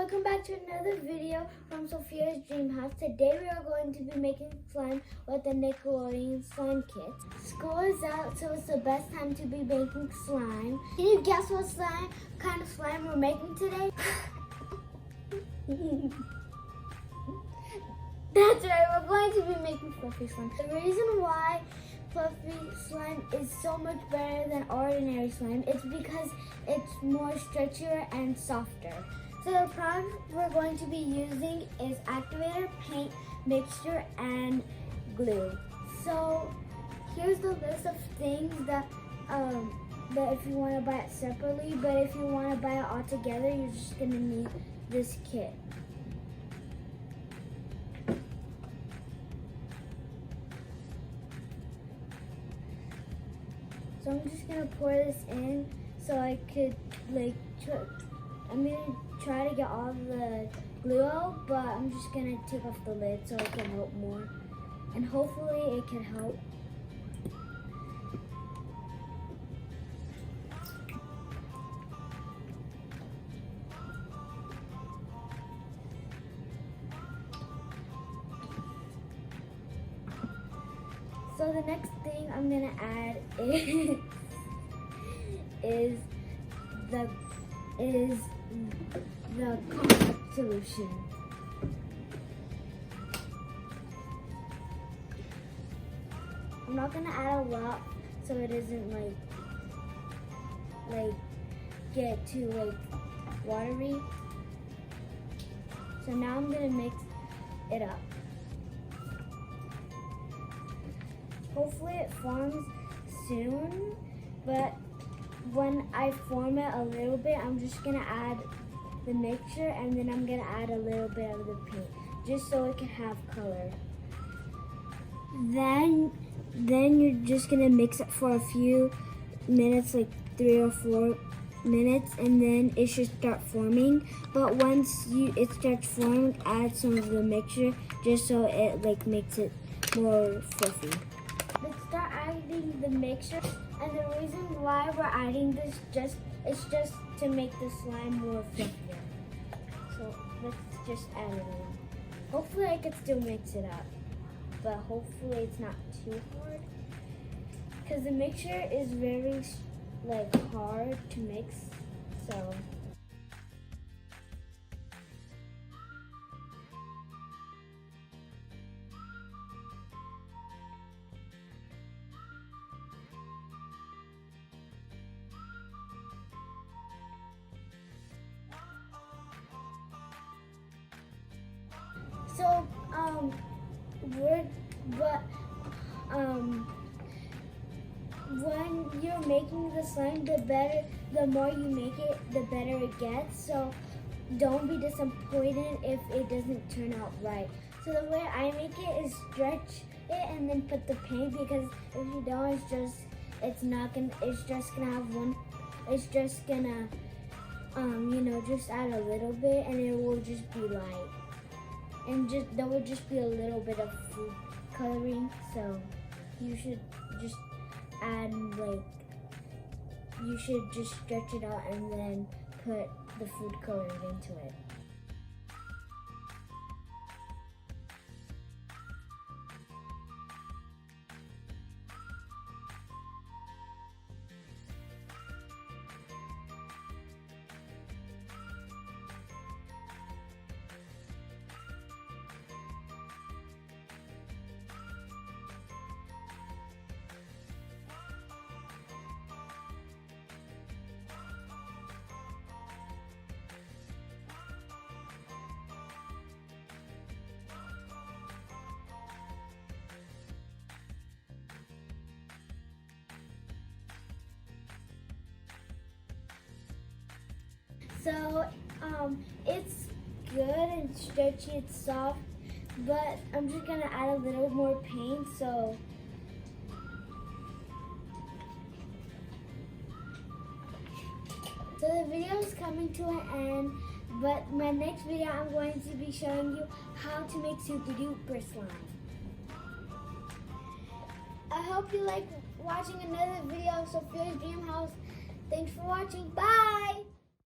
welcome back to another video from Sophia's Dream House. Today we are going to be making slime with the Nickelodeon Slime Kit. School is out, so it's the best time to be making slime. Can you guess what kind of slime we're making today? That's right, we're going to be making fluffy slime. The reason why fluffy slime is so much better than ordinary slime is because it's more stretchier and softer. So the product we're going to be using is activator, paint, mixture, and glue. So here's the list of things that if you want to buy it separately, but if you want to buy it all together, you're just going to need this kit. So I'm just gonna pour this in so I could I'm gonna try to get all the glue out, but I'm just gonna take off the lid so it can help more. And hopefully it can help. So the next thing I'm gonna add is the compact solution. I'm not gonna add a lot so it doesn't get too watery. So now I'm gonna mix it up. Hopefully it forms soon, but when I form it a little bit, I'm just gonna add the mixture and then I'm gonna add a little bit of the paint, just so it can have color. Then you're just gonna mix it for a few minutes, like 3 or 4 minutes, and then it should start forming. But once it starts forming, add some of the mixture, just so it makes it more fluffy. Let's start adding the mixture, and the reason why we're adding this is just to make the slime more fluffier. So let's just add it in. Hopefully I can still mix it up, but hopefully it's not too hard, because the mixture is very hard to mix. So when you're making the slime, the more you make it, the better it gets. So don't be disappointed if it doesn't turn out right. So the way I make it is stretch it and then put the paint, because if you don't, it's just gonna just add a little bit and it will just be light. And there will just be a little bit of food coloring, so you should just add you should just stretch it out and then put the food coloring into it. So it's good and stretchy, it's soft, but I'm just gonna add a little more paint. So the video is coming to an end, but my next video I'm going to be showing you how to make super duper slime. I hope you like watching another video of Sophia's Dream House. Thanks for watching. Bye!